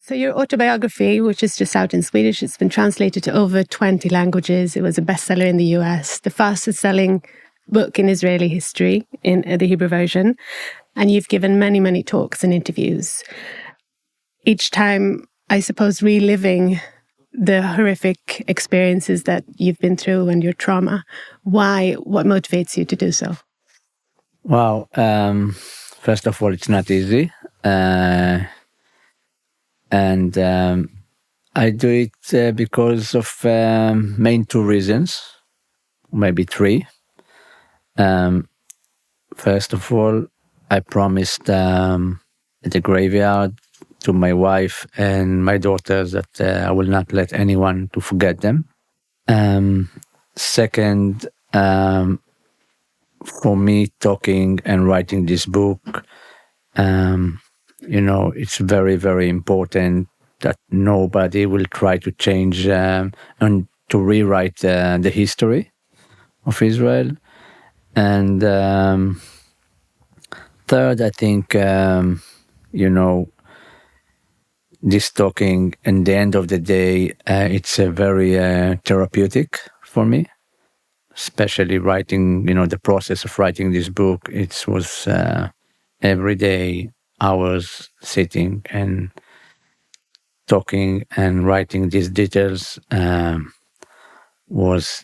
So your autobiography, which is just out in Swedish, it's been translated to over 20 languages. It was a bestseller in the US, the fastest selling book in Israeli history in the Hebrew version. And you've given many, many talks and interviews. Each time, I suppose, reliving the horrific experiences that you've been through and your trauma. Why? What motivates you to do so? Wow. First of all, it's not easy. And I do it because of main two reasons, maybe three. First of all, I promised at the graveyard to my wife and my daughters that I will not let anyone to forget them. Second, for me, talking and writing this book, it's very, very important that nobody will try to change and to rewrite the history of Israel. And third, I think, this talking, in the end of the day, it's a very therapeutic for me, especially writing, the process of writing this book. It was every day, hours sitting and talking and writing these details was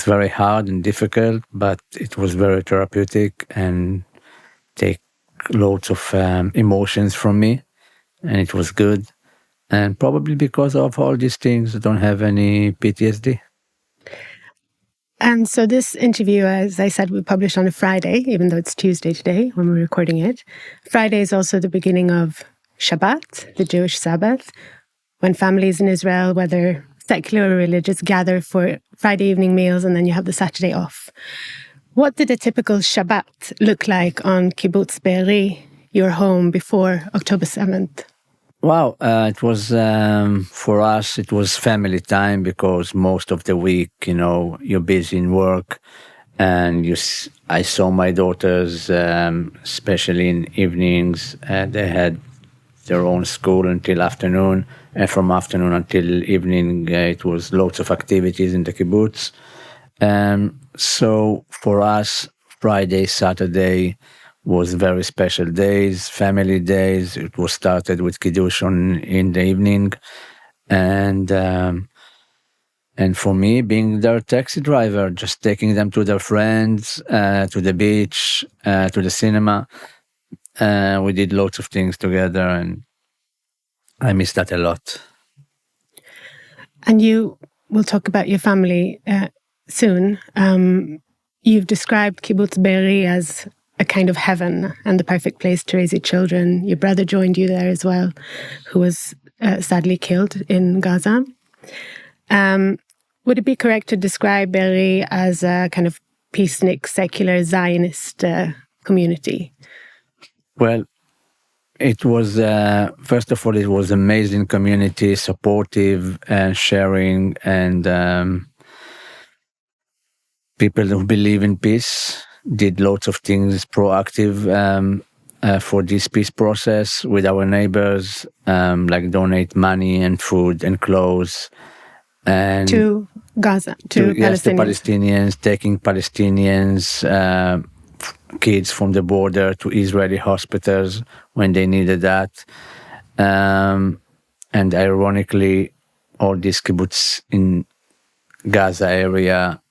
very hard and difficult, but it was very therapeutic and take loads of emotions from me, and it was good. And probably because of all these things, I don't have any PTSD. And so this interview, as I said, we published on a Friday, even though it's Tuesday today when we're recording it. Friday is also the beginning of Shabbat, the Jewish Sabbath, when families in Israel, whether secular or religious, gather for Friday evening meals, and then you have the Saturday off. What did a typical Shabbat look like on Kibbutz Be'eri, your home, before October 7th? Wow, it was, for us, it was family time because most of the week, you're busy in work. And I saw my daughters, especially in evenings. They had their own school until afternoon. And from afternoon until evening, it was lots of activities in the kibbutz. So for us, Friday, Saturday was very special days, family days. It was started with Kiddush in the evening. And for me, being their taxi driver, just taking them to their friends, to the beach, to the cinema. We did lots of things together, and I miss that a lot. And we'll talk about your family soon. You've described Kibbutz Be'eri as a kind of heaven and the perfect place to raise your children. Your brother joined you there as well, who was sadly killed in Gaza. Would it be correct to describe Be'eri as a kind of peacenik, secular Zionist community? Well, it was, first of all, it was amazing community, supportive and sharing, and people who believe in peace, did lots of things proactive for this peace process with our neighbors, like donate money and food and clothes. And to Gaza, to Palestinians, taking Palestinians, kids from the border to Israeli hospitals when they needed that. And ironically, all these kibbutz in Gaza area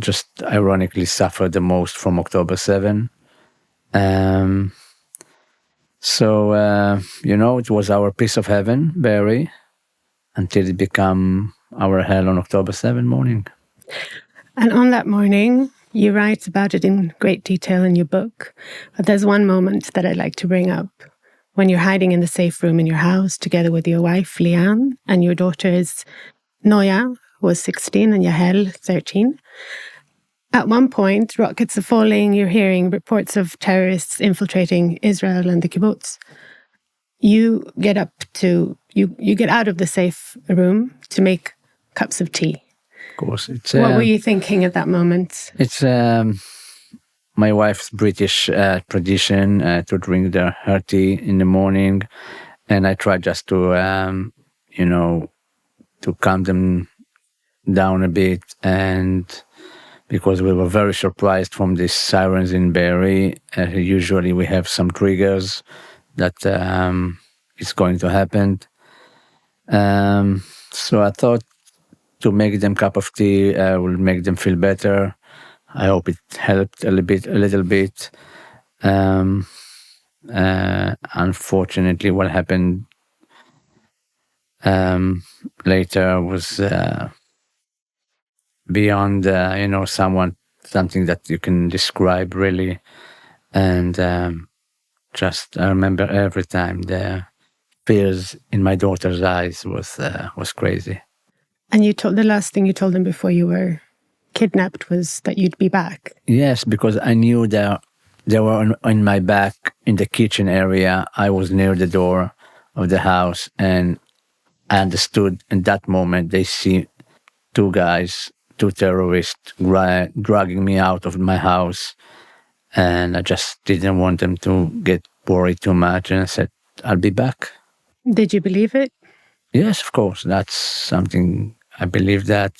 just ironically suffered the most from October 7. So, it was our piece of heaven, Be'eri, until it became our hell on October 7 morning. And on that morning, you write about it in great detail in your book. But there's one moment that I'd like to bring up. When you're hiding in the safe room in your house together with your wife, Lian, and your daughters, Noya, who was 16, and Yahel, 13. At one point, rockets are falling, you're hearing reports of terrorists infiltrating Israel and the kibbutz. You get up to, you get out of the safe room to make cups of tea. Of course. What were you thinking at that moment? It's my wife's British tradition to drink her tea in the morning, and I try just to, to calm them down a bit. And because we were very surprised from these sirens in Beirut, usually we have some triggers that is going to happen. So I thought to make them a cup of tea will make them feel better. I hope it helped a little bit. Unfortunately, what happened later was beyond, something that you can describe really. And just I remember every time the fears in my daughter's eyes was crazy. And the last thing you told them before you were kidnapped was that you'd be back. Yes, because I knew they were on my back in the kitchen area. I was near the door of the house, and I understood in that moment they see two terrorists dragging me out of my house, and I just didn't want them to get worried too much, and I said, I'll be back. Did you believe it? Yes, of course. That's something I believe that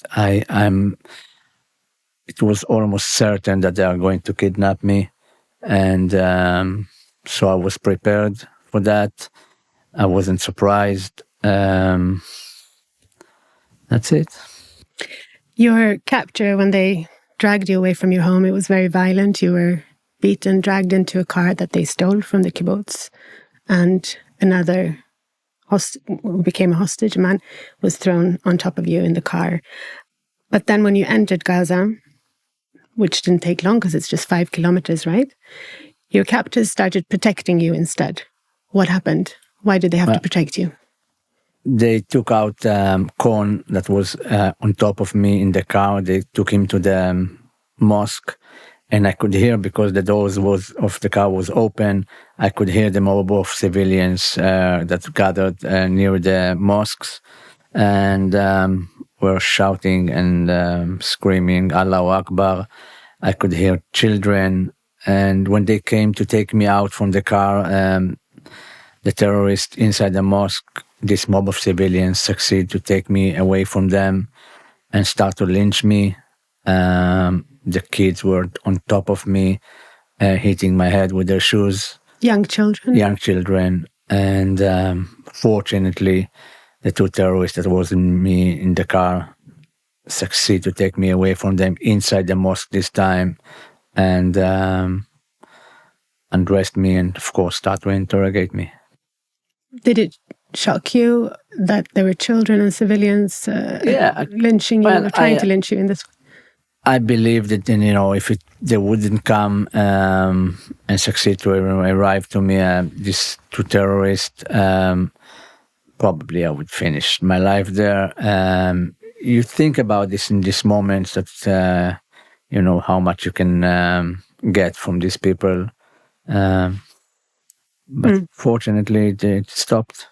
it was almost certain that they are going to kidnap me. And so I was prepared for that. I wasn't surprised. That's it. Your capture, when they dragged you away from your home, it was very violent. You were beaten, dragged into a car that they stole from the kibbutz. And another who became a hostage, a man, was thrown on top of you in the car. But then when you entered Gaza, which didn't take long because it's just 5 kilometers, right? Your captors started protecting you instead. What happened? Why did they have to protect you? They took out Con that was on top of me in the car. They took him to the mosque, and I could hear, because the doors of the car was open, I could hear the mob of civilians that gathered near the mosques, and were shouting and screaming, Allahu Akbar. I could hear children. And when they came to take me out from the car, the terrorists inside the mosque, this mob of civilians succeed to take me away from them and start to lynch me. The kids were on top of me, hitting my head with their shoes. Young children. And fortunately, the two terrorists that was in me in the car succeed to take me away from them inside the mosque this time, and undressed me and, of course, start to interrogate me. Did it shock you that there were children and civilians lynching you, or trying to lynch you in this way? I believe that, if they wouldn't come and succeed to arrive to me, these two terrorists, probably I would finish my life there. You think about this in these moments that, how much you can get from these people. But fortunately, it stopped.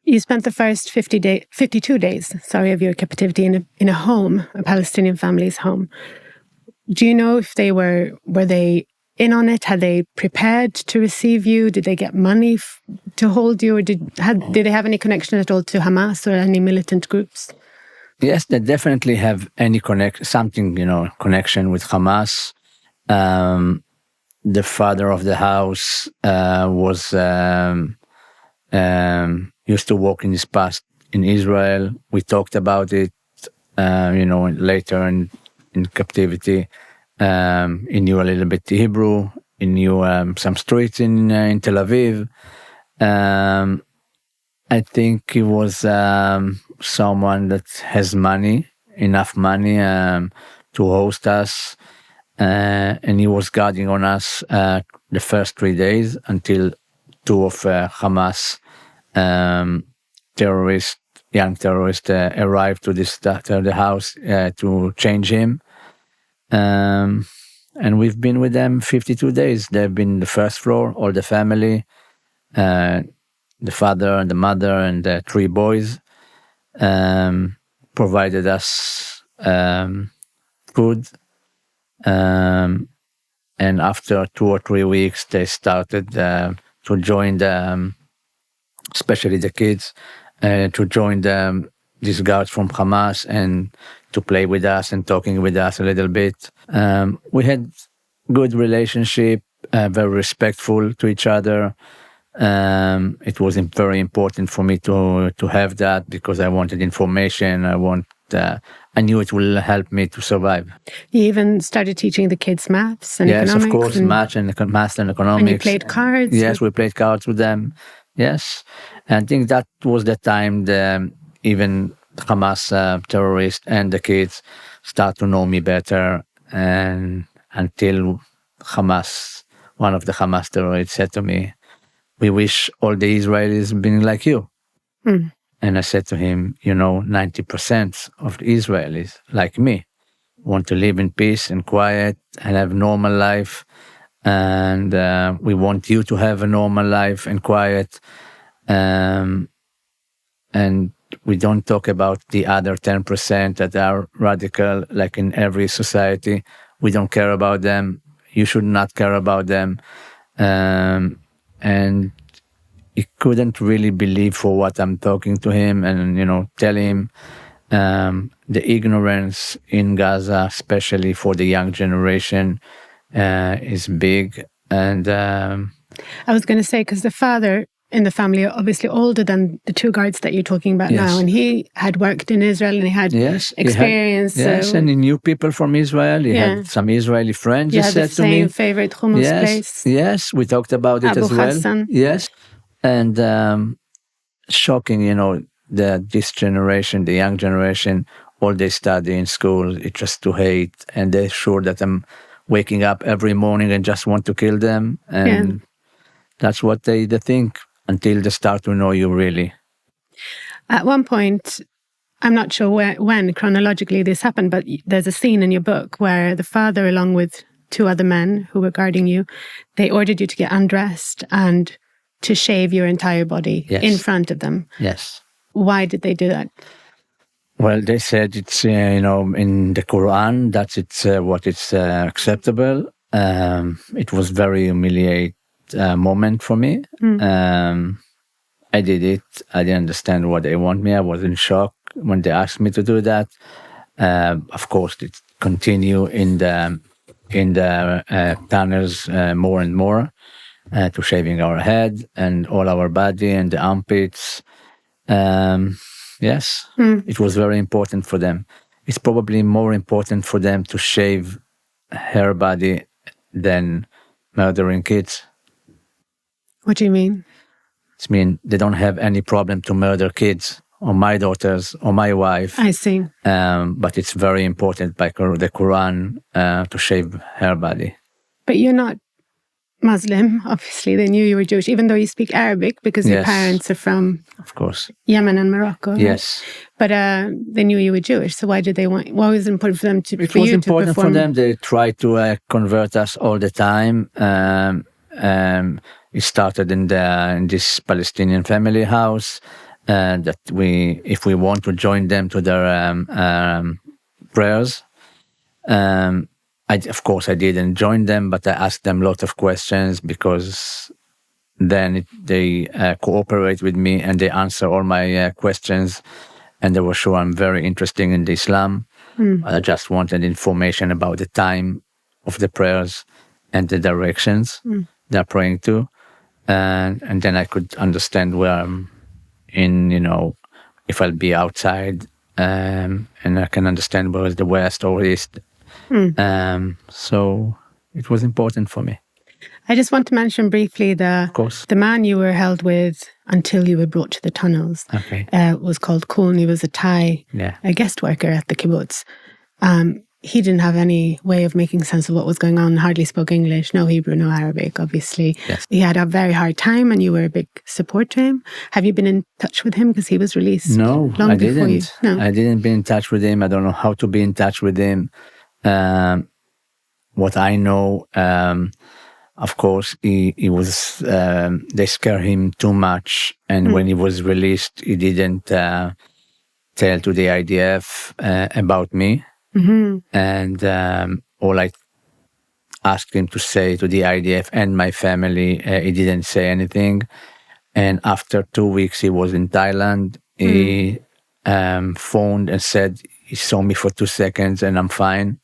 You spent the first 52 days of your captivity in a home, a Palestinian family's home. Do you know if were they in on it? Had they prepared to receive you? Did they get money to hold you? Or did they have any connection at all to Hamas or any militant groups? Yes, they definitely have connection with Hamas. The father of the house was used to work in his past in Israel. We talked about it, later in captivity. He knew a little bit Hebrew. He knew some streets in Tel Aviv. I think he was someone that has enough money to host us. And he was guarding on us the first 3 days until two of Hamas young terrorists arrived to the house to change him. And we've been with them 52 days. They've been the first floor, all the family, the father and the mother and the 3 boys, provided us food, And after 2 or 3 weeks, they started to join especially the kids, to join these guards from Hamas and to play with us and talking with us a little bit. We had good relationship, very respectful to each other. It was very important for me to have that because I wanted information. I knew it will help me to survive. You even started teaching the kids maths and economics. Yes, of course, maths and economics. And you played cards? Yes, we played cards with them. Yes. And I think that was the time even Hamas terrorists and the kids start to know me better. And until one of the Hamas terrorists said to me, "We wish all the Israelis been like you." Mm. And I said to him, 90% of the Israelis, like me, want to live in peace and quiet and have normal life. And we want you to have a normal life and quiet. And we don't talk about the other 10% that are radical, like in every society. We don't care about them. You should not care about them. And he couldn't really believe for what I'm talking to him and, tell him the ignorance in Gaza, especially for the young generation, is big. And I was going to say, because the father in the family are obviously older than the 2 guards that you're talking about Yes. now, and he had worked in Israel and he had experience. And he knew people from Israel. He had some Israeli friends. You He had the said to me, same favorite hummus place. Yes, we talked about it Abu as well. Hassan. Yes, and shocking, this generation, the young generation, all they study in school, it's just to hate, and they're sure that I'm waking up every morning and just want to kill them, and that's what they think until they start to know you really. At one point, I'm not sure when chronologically this happened, but there's a scene in your book where the father, along with 2 other men who were guarding you, they ordered you to get undressed and to shave your entire body in front of them. Yes. Why did they do that? Well, they said it's, in the Quran, that it's what is acceptable. It was very humiliating moment for me. I did it. I didn't understand what they want me. I was in shock when they asked me to do that. Of course, it continue in the tunnels more and more to shaving our head and all our body and the armpits. Yes, it was very important for them. It's probably more important for them to shave her body than murdering kids. What do you mean? It means they don't have any problem to murder kids or my daughters or my wife. I see. But it's very important by the Quran to shave her body. But you're not Muslim, obviously. They knew you were Jewish, even though you speak Arabic, because your parents are from, of course, Yemen and Morocco. Right? Yes. But they knew you were Jewish, so why was it important for them to It was important for them. They tried to convert us all the time. It started in this Palestinian family house, that if we want to join them to their prayers, of course, I didn't join them, but I asked them a lot of questions because then they cooperate with me and they answer all my questions, and they were sure I'm very interested in the Islam. I just wanted information about the time of the prayers and the directions they're praying to, and then I could understand where I'm in, if I'll be outside, and I can understand where is the west or east. So it was important for me. I just want to mention briefly the man you were held with until you were brought to the tunnels. Okay. Was called Kuhn. He was a Thai, a guest worker at the kibbutz. He didn't have any way of making sense of what was going on, hardly spoke English, no Hebrew, no Arabic, obviously. Yes. He had a very hard time and you were a big support to him. Have you been in touch with him? Because he was released long before you. No, I didn't be in touch with him. I don't know how to be in touch with him. What I know, of course, he was, they scared him too much. And when he was released, he didn't tell to the IDF about me. And all I asked him to say to the IDF and my family. He didn't say anything. And after 2 weeks, he was in Thailand. He phoned and said he saw me for 2 seconds and I'm fine.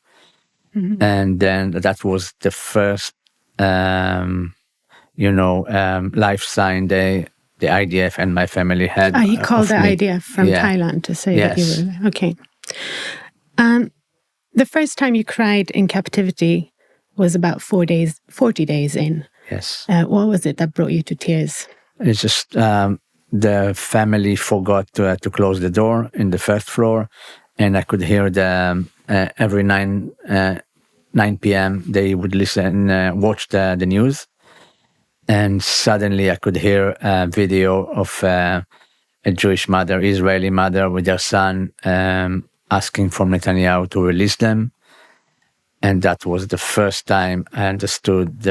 Mm-hmm. And then that was the first, life sign the IDF and my family had. He called the IDF from Thailand to say that you were there. Okay. The first time you cried in captivity was about 40 days in. Yes. What was it that brought you to tears? It's just the family forgot to close the door in the first floor, and I could hear every 9 p.m. they would watch the news, and suddenly I could hear a video of a Jewish mother, Israeli mother, with their son asking for Netanyahu to release them, and that was the first time I understood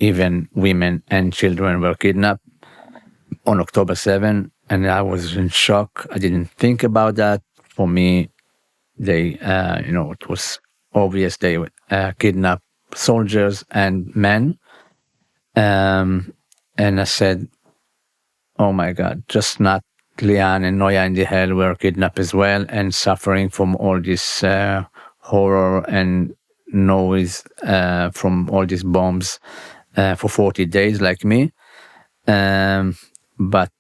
even women and children were kidnapped on October 7, and I was in shock. I didn't think about that. For me, it was obvious they kidnapped soldiers and men. And I said, oh my God, just not Lian and Noya in the hell were kidnapped as well and suffering from all this horror and noise from all these bombs. For 40 days, like me. But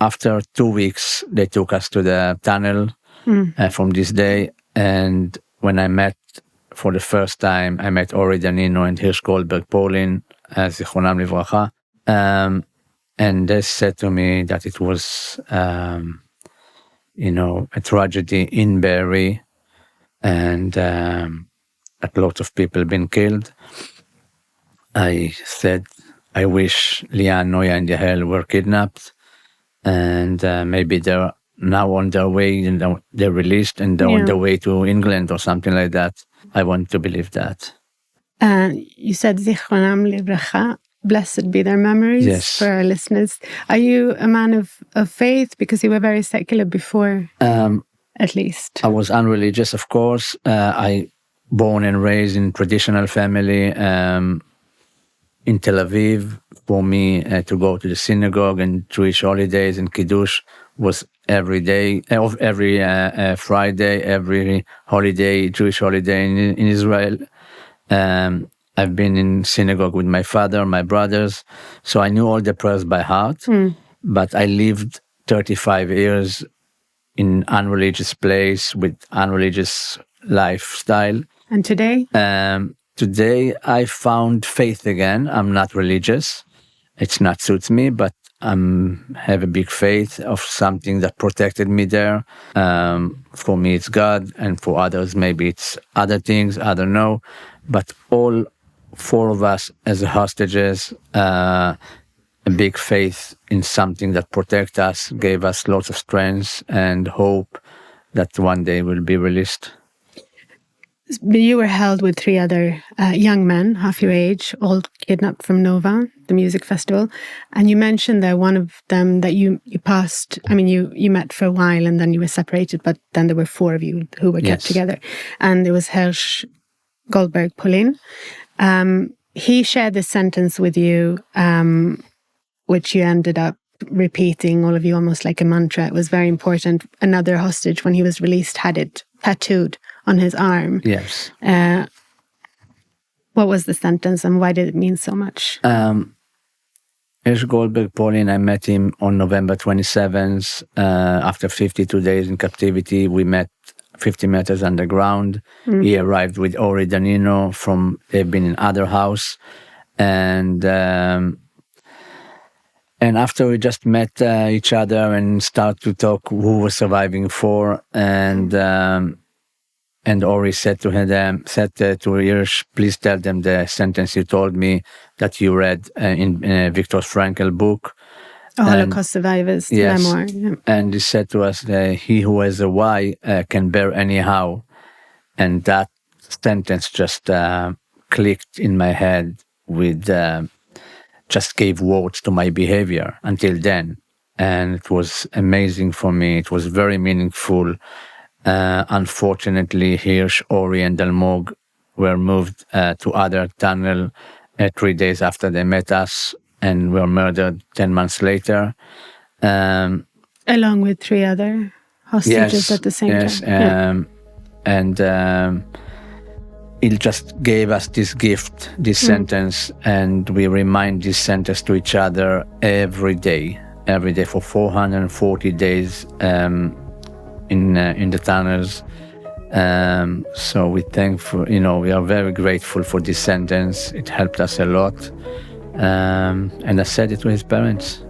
after 2 weeks, they took us to the tunnel from this day. And when I met, for the first time, I met Ori Danino and Hirsch Goldberg Polin, Zichronam Livracha. And they said to me that it was, a tragedy in Be'eri, and that lots of people been killed. I said, I wish Lian, Noya, and Yael were kidnapped, and maybe they're now on their way, and they're released, and they're on their way to England or something like that. I want to believe that. You said Zichronam Livracha, blessed be their memories for our listeners. Are you a man of faith? Because you were very secular before, at least. I was unreligious, of course. I born and raised in traditional family. In Tel Aviv, for me to go to the synagogue and Jewish holidays and Kiddush was every day, every Friday, every holiday, Jewish holiday in Israel. I've been in synagogue with my father, my brothers, so I knew all the prayers by heart. But I lived 35 years in unreligious place with unreligious lifestyle. And today? Today, I found faith again. I'm not religious. It's not suits me, but I have a big faith of something that protected me there. For me, it's God, and for others, maybe it's other things. I don't know. But all 4 of us as hostages, a big faith in something that protects us, gave us lots of strength and hope that one day we'll be released. You were held with 3 other young men, half your age, all kidnapped from Nova, the music festival. And you mentioned that one of them that you passed, you met for a while and then you were separated, but then there were 4 of you who were kept together. And there was Hirsch Goldberg Polin. He shared this sentence with you, which you ended up repeating, all of you, almost like a mantra. It was very important. Another hostage, when he was released, had it tattooed on his arm. Yes. What was the sentence and why did it mean so much? Hirsch Goldberg Polin, I met him on November 27th. After 52 days in captivity, we met 50 meters underground. He arrived with Ori Danino they've been in other house. And after we just met each other and started to talk who was surviving for, and Ori said to Hirsch, please tell them the sentence you told me that you read in Viktor Frankl book. A Holocaust survivor's memoir. Yeah. And he said to us, he who has a why can bear anyhow. And that sentence just clicked in my head just gave words to my behavior until then. And it was amazing for me. It was very meaningful. Unfortunately, Hirsch, Ori, and Dalmog were moved to other tunnel 3 days after they met us, and were murdered 10 months later. Along with 3 other hostages at the same time. And it just gave us this gift, this sentence, and we remind this sentence to each other every day for 440 days in the tunnels. So we thankful, we are very grateful for this sentence. It helped us a lot. And I said it to his parents.